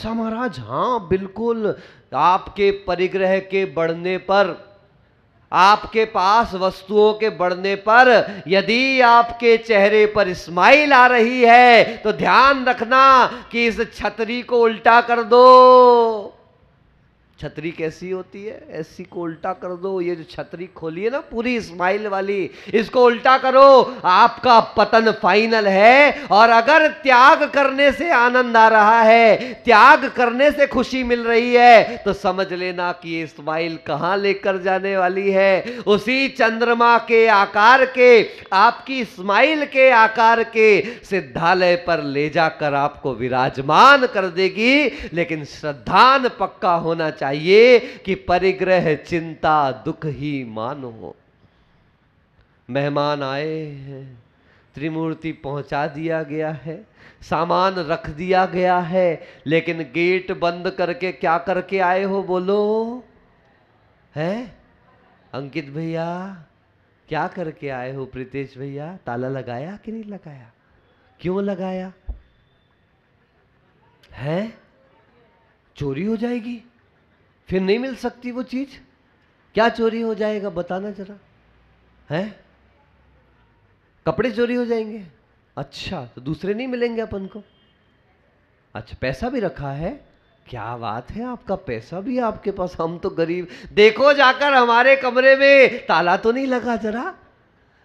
ऐसा महाराज? हाँ बिल्कुल, आपके परिग्रह के बढ़ने पर, आपके पास वस्तुओं के बढ़ने पर यदि आपके चेहरे पर स्माइल आ रही है तो ध्यान रखना कि इस छतरी को उल्टा कर दो। छतरी कैसी होती है? ऐसी को उल्टा कर दो। ये जो छतरी खोली है ना पूरी स्माइल वाली, इसको उल्टा करो, आपका पतन फाइनल है। और अगर त्याग करने से आनंद आ रहा है, त्याग करने से खुशी मिल रही है, तो समझ लेना कि ये स्माइल कहां लेकर जाने वाली है। उसी चंद्रमा के आकार के, आपकी स्माइल के आकार के सिद्धालय पर ले जाकर आपको विराजमान कर देगी। लेकिन श्रद्धान पक्का होना चाहिए कि परिग्रह चिंता दुख ही मानो। मेहमान आए हैं, त्रिमूर्ति पहुंचा दिया गया है, सामान रख दिया गया है, लेकिन गेट बंद करके क्या करके आए हो बोलो? हैं अंकित भैया, क्या करके आए हो? प्रीतेश भैया, ताला लगाया कि नहीं लगाया? क्यों लगाया है? चोरी हो जाएगी, फिर नहीं मिल सकती वो चीज। क्या चोरी हो जाएगा बताना जरा? है कपड़े चोरी हो जाएंगे? अच्छा, तो दूसरे नहीं मिलेंगे अपन को? अच्छा, पैसा भी रखा है? क्या बात है, आपका पैसा भी आपके पास। हम तो गरीब। देखो जाकर हमारे कमरे में ताला तो नहीं लगा जरा।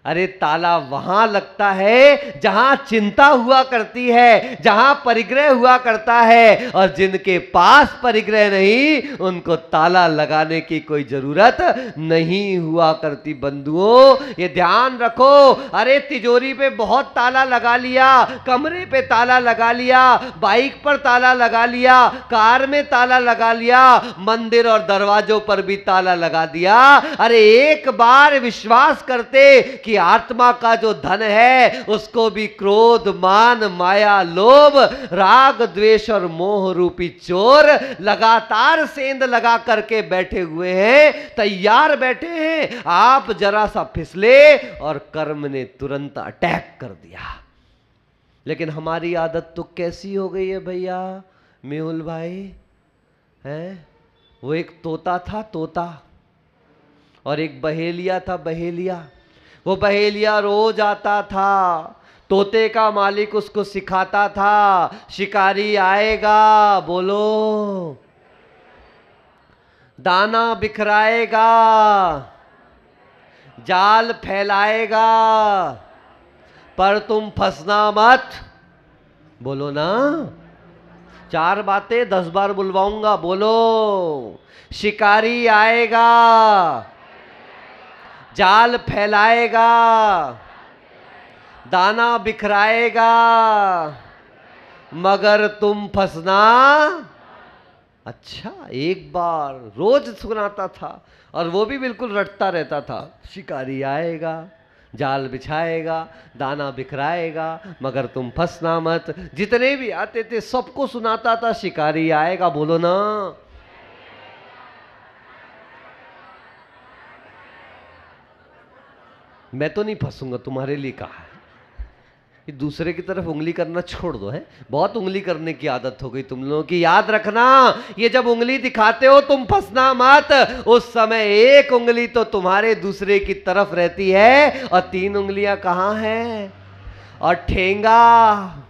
अरे ताला वहां लगता है जहां चिंता हुआ करती है, जहां परिग्रह हुआ करता है। और जिनके पास परिग्रह नहीं, उनको ताला लगाने की कोई जरूरत नहीं हुआ करती। बंधुओं ये ध्यान रखो। अरे तिजोरी पे बहुत ताला लगा लिया, कमरे पे ताला लगा लिया, बाइक पर ताला लगा लिया, कार में ताला लगा लिया, मंदिर और दरवाजों पर भी ताला लगा दिया। अरे एक बार विश्वास करते कि आत्मा का जो धन है उसको भी क्रोध, मान, माया, लोभ, राग, द्वेष और मोह रूपी चोर लगातार सेंध लगा करके बैठे हुए हैं, तैयार बैठे हैं। आप जरा सा फिसले और कर्म ने तुरंत अटैक कर दिया। लेकिन हमारी आदत तो कैसी हो गई है भैया, मेहुल भाई? है वो एक तोता था, तोता, और एक बहेलिया था, बहेलिया। वो बहेलिया रोज आता था, तोते का मालिक उसको सिखाता था, शिकारी आएगा बोलो, दाना बिखराएगा, जाल फैलाएगा, पर तुम फंसना मत। बोलो ना, 4 बातें 10 बार बुलवाऊंगा, बोलो। शिकारी आएगा, जाल फैलाएगा, दाना बिखराएगा, मगर तुम फंसना। अच्छा, एक बार रोज सुनाता था और वो भी बिल्कुल रटता रहता था। शिकारी आएगा, जाल बिछाएगा, दाना बिखराएगा, मगर तुम फंसना मत। जितने भी आते थे सबको सुनाता था, शिकारी आएगा, बोलो ना। मैं तो नहीं फंसूंगा, तुम्हारे लिए कहा है। कि दूसरे की तरफ उंगली करना छोड़ दो। है बहुत उंगली करने की आदत हो गई तुम लोगों की। याद रखना, ये जब उंगली दिखाते हो तुम फंसना मत। उस समय एक उंगली तो तुम्हारे दूसरे की तरफ रहती है और 3 उंगलियां कहां हैं? और ठेंगा।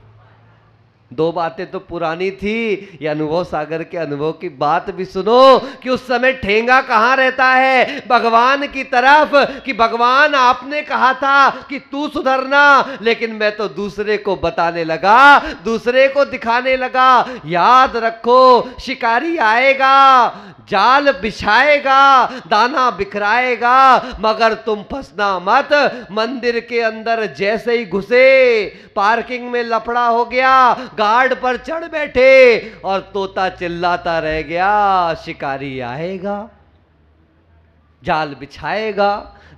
2 बातें तो पुरानी थी, ये अनुभव सागर के अनुभव की बात भी सुनो कि उस समय ठेंगा कहां रहता है? भगवान की तरफ। कि भगवान आपने कहा था कि तू सुधरना, लेकिन मैं तो दूसरे को बताने लगा, दूसरे को दिखाने लगा। याद रखो, शिकारी आएगा, जाल बिछाएगा, दाना बिखराएगा, मगर तुम फंसना मत। मंदिर के अंदर जैसे ही घुसे, पार्किंग में लफड़ा हो गया, गार्ड पर चढ़ बैठे और तोता चिल्लाता रह गया, शिकारी आएगा, जाल बिछाएगा,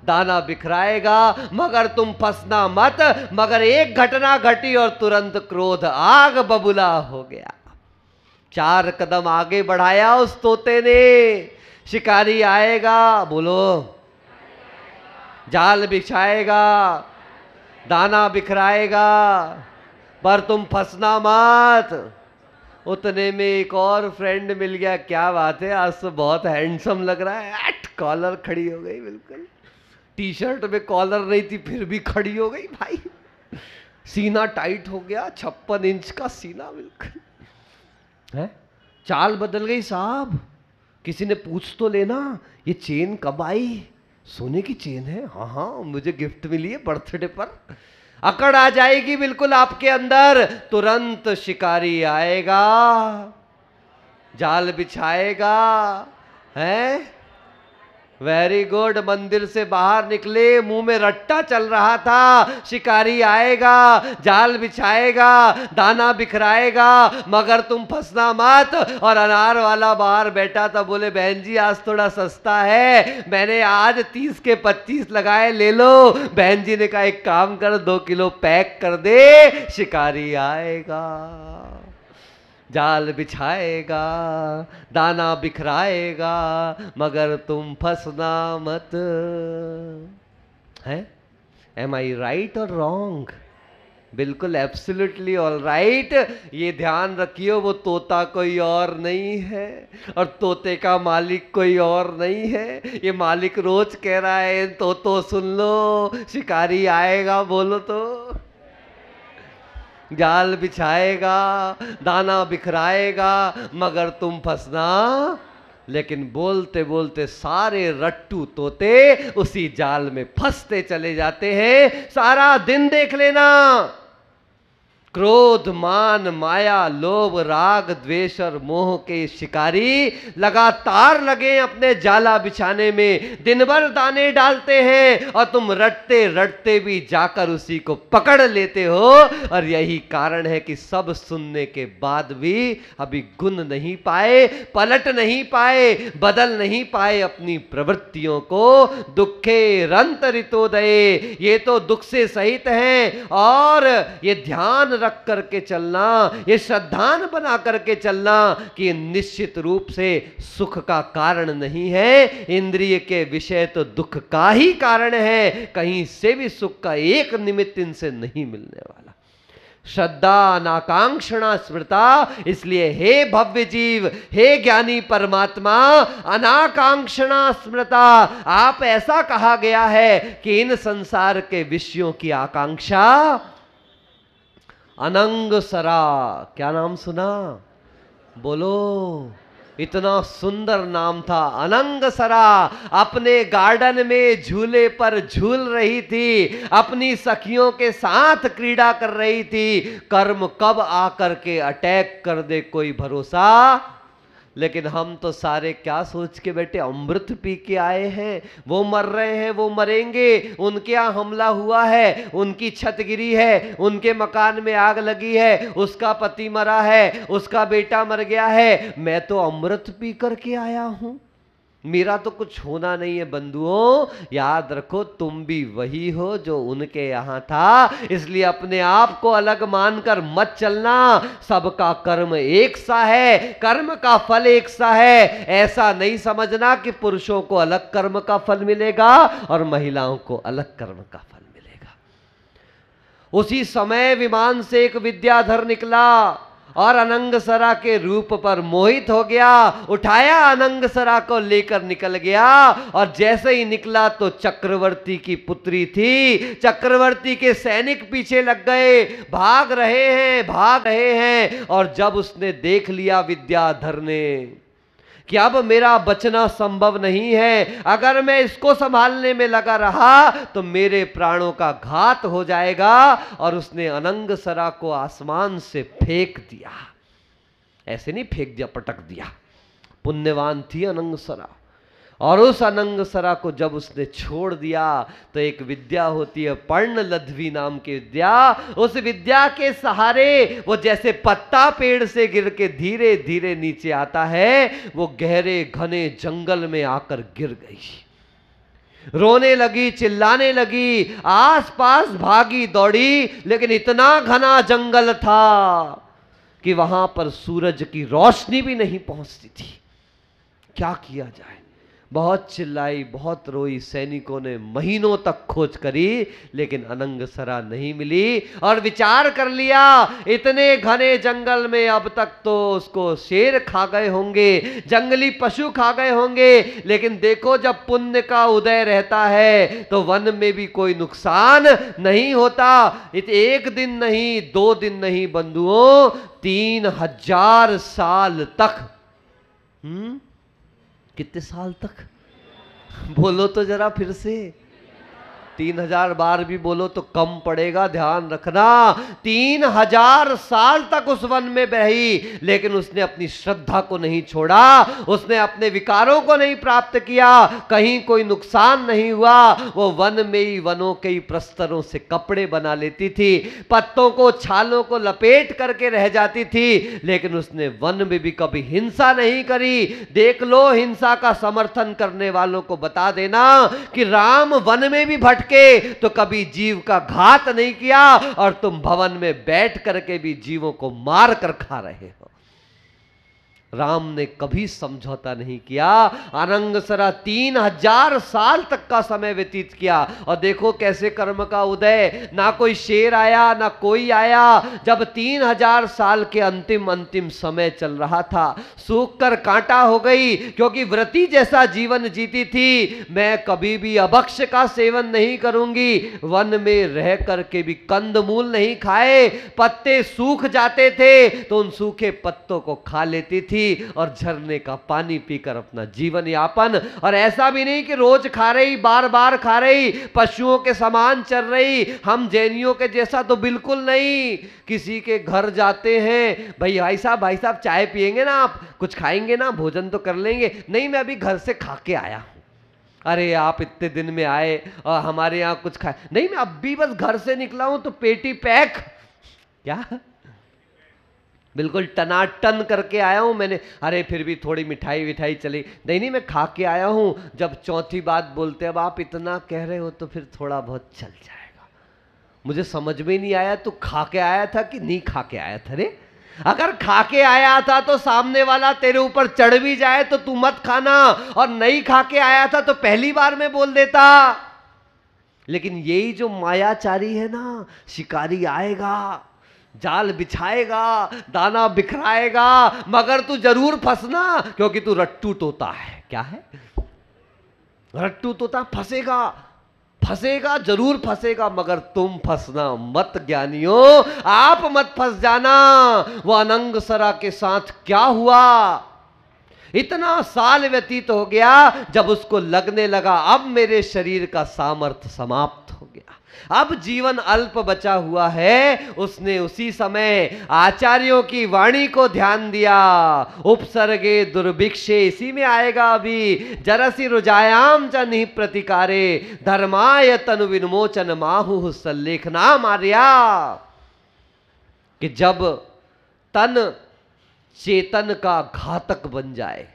दाना बिखराएगा, मगर तुम फंसना मत। मगर एक घटना घटी और तुरंत क्रोध आग बबूला हो गया। 4 कदम आगे बढ़ाया उस तोते ने। शिकारी आएगा, बोलो, जाल बिछाएगा, दाना बिखराएगा, पर तुम फंसना मत। उतने में एक और फ्रेंड मिल गया, क्या बात है आज तो बहुत हैंडसम लग रहा है, एट कॉलर खड़ी हो गई, बिल्कुल टी शर्ट में कॉलर नहीं थी फिर भी खड़ी हो गई भाई, सीना टाइट हो गया, 56 इंच का सीना बिल्कुल है। चाल बदल गई साहब, किसी ने पूछ तो लेना ये चेन कब आई, सोने की चेन है, हाँ हाँ मुझे गिफ्ट मिली है बर्थडे पर। अकड़ आ जाएगी बिल्कुल आपके अंदर, तुरंत शिकारी आएगा, जाल बिछाएगा, है वेरी गुड। मंदिर से बाहर निकले, मुंह में रट्टा चल रहा था, शिकारी आएगा, जाल बिछाएगा, दाना बिखराएगा, मगर तुम फंसना मत। और अनार वाला बाहर बैठा था, बोले बहन जी आज थोड़ा सस्ता है, मैंने आज 30 के 25 लगाए, ले लो। बहन जी ने कहा एक काम कर, 2 किलो पैक कर दे, शिकारी आएगा, जाल बिछाएगा, दाना बिखराएगा, मगर तुम फंसना मत। है एम आई राइट और रॉन्ग? बिल्कुल एब्सोल्युटली ऑल राइट। ये ध्यान रखियो वो तोता कोई और नहीं है और तोते का मालिक कोई और नहीं है। ये मालिक रोज कह रहा है तो सुन लो, शिकारी आएगा, बोलो तो। जाल बिछाएगा, दाना बिखराएगा, मगर तुम फंसना। लेकिन बोलते बोलते सारे रट्टू तोते उसी जाल में फंसते चले जाते हैं। सारा दिन देख लेना, क्रोध मान माया लोभ राग द्वेष और मोह के शिकारी लगातार लगे अपने जाला बिछाने में, दिन भर दाने डालते हैं और तुम रटते रटते भी जाकर उसी को पकड़ लेते हो। और यही कारण है कि सब सुनने के बाद भी अभी गुण नहीं पाए, पलट नहीं पाए, बदल नहीं पाए अपनी प्रवृत्तियों को। दुखे रंत ऋतोदये, ये तो दुख से सहित हैं और ये ध्यान रख करके चलना, ये श्रद्धान बना करके चलना कि निश्चित रूप से सुख का कारण नहीं है, इंद्रिय के विषय तो दुख का ही कारण है, कहीं से भी सुख का एक निमित्त इनसे नहीं मिलने वाला। श्रद्धा अनाकांक्षणा स्मृता, इसलिए हे भव्य जीव, हे ज्ञानी परमात्मा, अनाकांक्षणा स्मृता, आप ऐसा कहा गया है कि इन संसार के विषयों की आकांक्षा अनंग सरा। क्या नाम सुना? बोलो, इतना सुंदर नाम था अनंग सरा। अपने गार्डन में झूले पर झूल रही थी, अपनी सखियों के साथ क्रीड़ा कर रही थी, कर्म कब आकर के अटैक कर दे कोई भरोसा। लेकिन हम तो सारे क्या सोच के बैठे, अमृत पी के आए हैं, वो मर रहे हैं, वो मरेंगे, उनके यहाँ हमला हुआ है, उनकी छत गिरी है, उनके मकान में आग लगी है, उसका पति मरा है, उसका बेटा मर गया है, मैं तो अमृत पी करके आया हूं, मेरा तो कुछ होना नहीं है। बंधुओं याद रखो, तुम भी वही हो जो उनके यहां था, इसलिए अपने आप को अलग मानकर मत चलना। सबका कर्म एक सा है, कर्म का फल एक सा है। ऐसा नहीं समझना कि पुरुषों को अलग कर्म का फल मिलेगा और महिलाओं को अलग कर्म का फल मिलेगा। उसी समय विमान से एक विद्याधर निकला और अनंगसरा के रूप पर मोहित हो गया, उठाया अनंगसरा को लेकर निकल गया। और जैसे ही निकला तो चक्रवर्ती की पुत्री थी, चक्रवर्ती के सैनिक पीछे लग गए, भाग रहे हैं। और जब उसने देख लिया विद्याधर ने कि अब मेरा बचना संभव नहीं है, अगर मैं इसको संभालने में लगा रहा तो मेरे प्राणों का घात हो जाएगा, और उसने अनंगसरा को आसमान से फेंक दिया। ऐसे नहीं फेंक दिया, पटक दिया। पुण्यवान थी अनंगसरा। और उस अनंगसरा को जब उसने छोड़ दिया तो एक विद्या होती है पर्णलध्वी नाम की विद्या, उस विद्या के सहारे वो जैसे पत्ता पेड़ से गिर के धीरे धीरे नीचे आता है, वो गहरे घने जंगल में आकर गिर गई, रोने लगी, चिल्लाने लगी, आसपास भागी दौड़ी, लेकिन इतना घना जंगल था कि वहां पर सूरज की रोशनी भी नहीं पहुंचती थी। क्या किया जाए? बहुत चिल्लाई, बहुत रोई, सैनिकों ने महीनों तक खोज करी, लेकिन अनंगसरा नहीं मिली। और विचार कर लिया, इतने घने जंगल में अब तक तो उसको शेर खा गए होंगे, जंगली पशु खा गए होंगे, लेकिन देखो जब पुण्य का उदय रहता है तो वन में भी कोई नुकसान नहीं होता। एक दिन नहीं, 2 दिन नहीं बंधुओं, 3000 साल तक। कितने साल तक? बोलो तो जरा फिर से। 3000 बार भी बोलो तो कम पड़ेगा, ध्यान रखना। 3000 साल तक उस वन में रही, लेकिन उसने अपनी श्रद्धा को नहीं छोड़ा, उसने अपने विकारों को नहीं प्राप्त किया, कहीं कोई नुकसान नहीं हुआ। वो वन में ही वनों के ही प्रस्तरों से कपड़े बना लेती थी, पत्तों को, छालों को लपेट करके रह जाती थी, लेकिन उसने वन में भी कभी हिंसा नहीं करी। देख लो, हिंसा का समर्थन करने वालों को बता देना कि राम वन में भी भटके तो कभी जीव का घात नहीं किया, और तुम भवन में बैठ करके भी जीवों को मार कर खा रहे हो। राम ने कभी समझौता नहीं किया। अनंगसरा 3000 साल तक का समय व्यतीत किया, और देखो कैसे कर्म का उदय। ना कोई शेर आया, ना कोई आया। जब 3000 साल के अंतिम समय चल रहा था, सूख कर कांटा हो गई, क्योंकि व्रती जैसा जीवन जीती थी। मैं कभी भी अभक्ष का सेवन नहीं करूंगी, वन में रह करके भी कंदमूल नहीं खाए, पत्ते सूख जाते थे तो उन सूखे पत्तों को खा लेती थी, और झरने का पानी पीकर अपना जीवन यापन। और ऐसा भी नहीं कि रोज खा रही, बार बार खा रही, पशुओं के समान चल रही। हम जैनियों के जैसा तो बिल्कुल नहीं। किसी के घर जाते हैं, भाई साहब चाय पिएंगे ना, आप कुछ खाएंगे ना, भोजन तो कर लेंगे। नहीं, मैं अभी घर से खा के आया हूं। अरे आप इतने दिन में आए और हमारे यहाँ कुछ खाए? नहीं, मैं अभी बस घर से निकला हूं तो पेटी पैक। क्या? बिल्कुल टनाटन करके आया हूं मैंने। अरे फिर भी थोड़ी मिठाई विठाई चली। नहीं, मैं खा के आया हूं। जब चौथी बात बोलते, अब आप इतना कह रहे हो तो फिर थोड़ा बहुत चल जाएगा। मुझे समझ में नहीं आया, तू खा के आया था कि नहीं खा के आया था रे? अगर खा के आया था तो सामने वाला तेरे ऊपर चढ़ भी जाए तो तू मत खाना, और नहीं खा के आया था तो पहली बार में बोल देता। लेकिन यही जो मायाचारी है ना, शिकारी आएगा, जाल बिछाएगा, दाना बिखराएगा, मगर तू जरूर फंसना, क्योंकि तू रट्टू तोता है। क्या है? रट्टू तोता। फंसेगा, जरूर फंसेगा, मगर तुम फंसना मत ज्ञानियों, आप मत फंस जाना। वो अनंगसरा के साथ क्या हुआ? इतना साल व्यतीत हो गया, जब उसको लगने लगा अब मेरे शरीर का सामर्थ्य समाप्त हो गया, अब जीवन अल्प बचा हुआ है, उसने उसी समय आचार्यों की वाणी को ध्यान दिया। उपसर्गे दुर्भिक्षे, इसी में आएगा अभी। जरसी रुजायाम च निः प्रतिकारे, धर्माय तनु विनमोचन माहु सल्लेखना मार्या। कि जब तन चेतन का घातक बन जाए,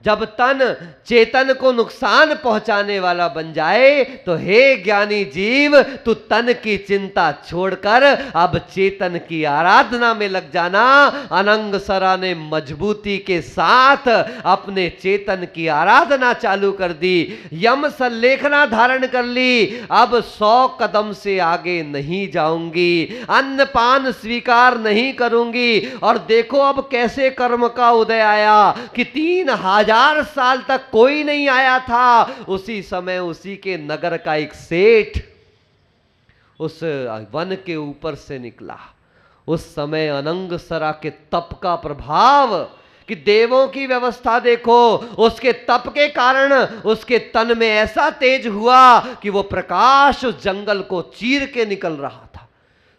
जब तन चेतन को नुकसान पहुंचाने वाला बन जाए, तो हे ज्ञानी जीव, तू तन की चिंता छोड़कर अब चेतन की आराधना में लग जाना। अनंगसरा ने मजबूती के साथ अपने चेतन की आराधना चालू कर दी, यम सल्लेखना धारण कर ली। अब 100 कदम से आगे नहीं जाऊंगी, अन्न पान स्वीकार नहीं करूंगी। और देखो अब कैसे कर्म का उदय आया कि 3000 साल तक कोई नहीं आया था। उसी समय उसी के नगर का एक सेठ उस वन के ऊपर से निकला। उस समय अनंगसरा के तप का प्रभाव, कि देवों की व्यवस्था देखो, उसके तप के कारण उसके तन में ऐसा तेज हुआ कि वो प्रकाश उस जंगल को चीर के निकल रहा था।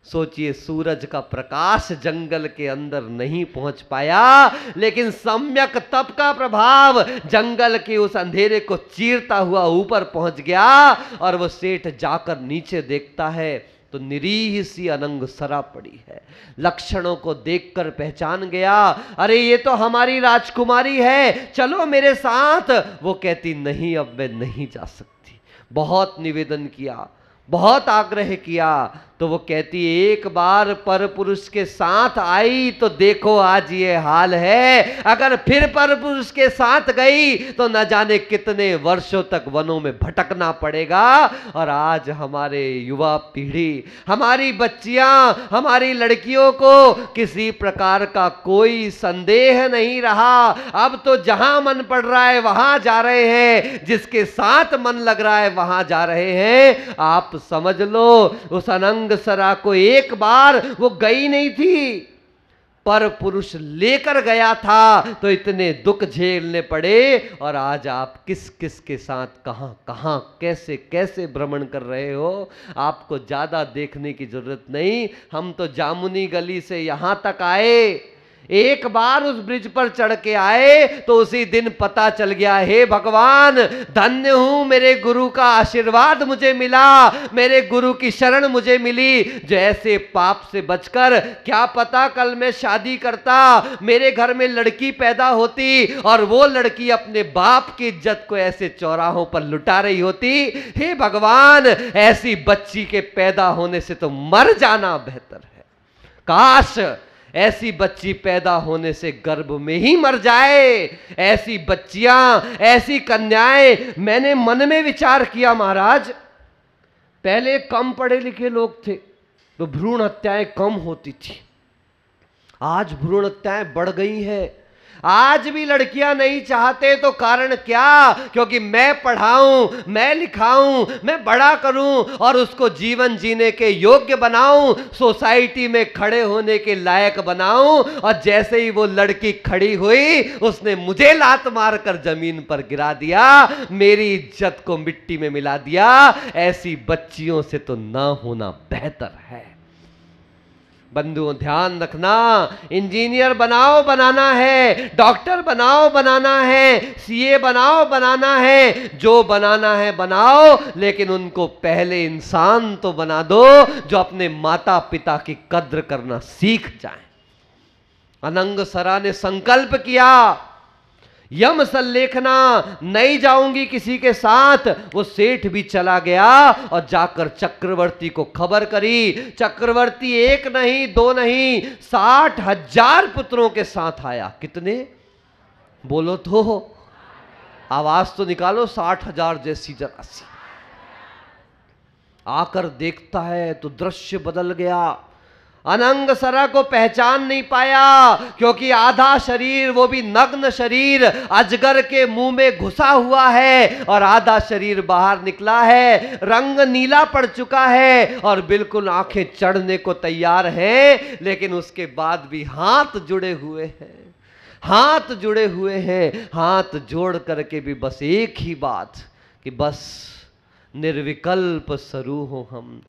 सोचिए, सूरज का प्रकाश जंगल के अंदर नहीं पहुंच पाया, लेकिन सम्यक तप का प्रभाव जंगल के उस अंधेरे को चीरता हुआ ऊपर पहुंच गया। और वो सेठ जाकर नीचे देखता है तो निरीह सी अनंगसरा पड़ी है। लक्षणों को देखकर पहचान गया, अरे ये तो हमारी राजकुमारी है, चलो मेरे साथ। वो कहती, नहीं, अब मैं नहीं जा सकती। बहुत निवेदन किया, बहुत आग्रह किया, तो वो कहती एक बार पर पुरुष के साथ आई तो देखो आज ये हाल है, अगर फिर पर पुरुष के साथ गई तो न जाने कितने वर्षों तक वनों में भटकना पड़ेगा। और आज हमारे युवा पीढ़ी, हमारी बच्चियां, हमारी लड़कियों को किसी प्रकार का कोई संदेह नहीं रहा। अब तो जहां मन पड़ रहा है वहां जा रहे हैं, जिसके साथ मन लग रहा है वहां जा रहे हैं। आप समझ लो उस अनंगसरा को एक बार वो गई नहीं थी, पर पुरुष लेकर गया था तो इतने दुख झेलने पड़े। और आज आप किस किस के साथ कहां कहां कैसे कैसे भ्रमण कर रहे हो, आपको ज्यादा देखने की जरूरत नहीं। हम तो जामुनी गली से यहां तक आए, एक बार उस ब्रिज पर चढ़ के आए तो उसी दिन पता चल गया, हे भगवान धन्य हूं, मेरे गुरु का आशीर्वाद मुझे मिला, मेरे गुरु की शरण मुझे मिली। जो ऐसे पाप से बचकर, क्या पता कल मैं शादी करता, मेरे घर में लड़की पैदा होती और वो लड़की अपने बाप की इज्जत को ऐसे चौराहों पर लुटा रही होती। हे भगवान, ऐसी बच्ची के पैदा होने से तो मर जाना बेहतर है। काश ऐसी बच्ची पैदा होने से गर्भ में ही मर जाए। ऐसी बच्चियां, ऐसी कन्याएं, मैंने मन में विचार किया महाराज, पहले कम पढ़े लिखे लोग थे तो भ्रूण हत्याएं कम होती थी, आज भ्रूण हत्याएं बढ़ गई हैं। आज भी लड़कियां नहीं चाहते तो कारण क्या? क्योंकि मैं पढ़ाऊं, मैं लिखाऊं, मैं बड़ा करूं और उसको जीवन जीने के योग्य बनाऊं, सोसाइटी में खड़े होने के लायक बनाऊं। और जैसे ही वो लड़की खड़ी हुई, उसने मुझे लात मारकर जमीन पर गिरा दिया, मेरी इज्जत को मिट्टी में मिला दिया। ऐसी बच्चियों से तो ना होना बेहतर है। बंधुओं ध्यान रखना, इंजीनियर बनाओ बनाना है, डॉक्टर बनाओ बनाना है, सीए बनाओ बनाना है, जो बनाना है बनाओ, लेकिन उनको पहले इंसान तो बना दो जो अपने माता पिता की कद्र करना सीख जाए। अनंगसरा ने संकल्प किया, यम सल्लेखना, नहीं जाऊंगी किसी के साथ। वो सेठ भी चला गया और जाकर चक्रवर्ती को खबर करी। चक्रवर्ती एक नहीं दो नहीं 60,000 पुत्रों के साथ आया। कितने बोलो तो, आवाज तो निकालो, 60,000 जैसी जरा सी। आकर देखता है तो दृश्य बदल गया। अनंगसरा को पहचान नहीं पाया, क्योंकि आधा शरीर, वो भी नग्न शरीर, अजगर के मुंह में घुसा हुआ है और आधा शरीर बाहर निकला है। रंग नीला पड़ चुका है और बिल्कुल आंखें चढ़ने को तैयार हैं, लेकिन उसके बाद भी हाथ जुड़े हुए हैं, हाथ जुड़े हुए हैं। हाथ जोड़ करके भी बस एक ही बात कि बस निर्विकल्प सरू हो हम।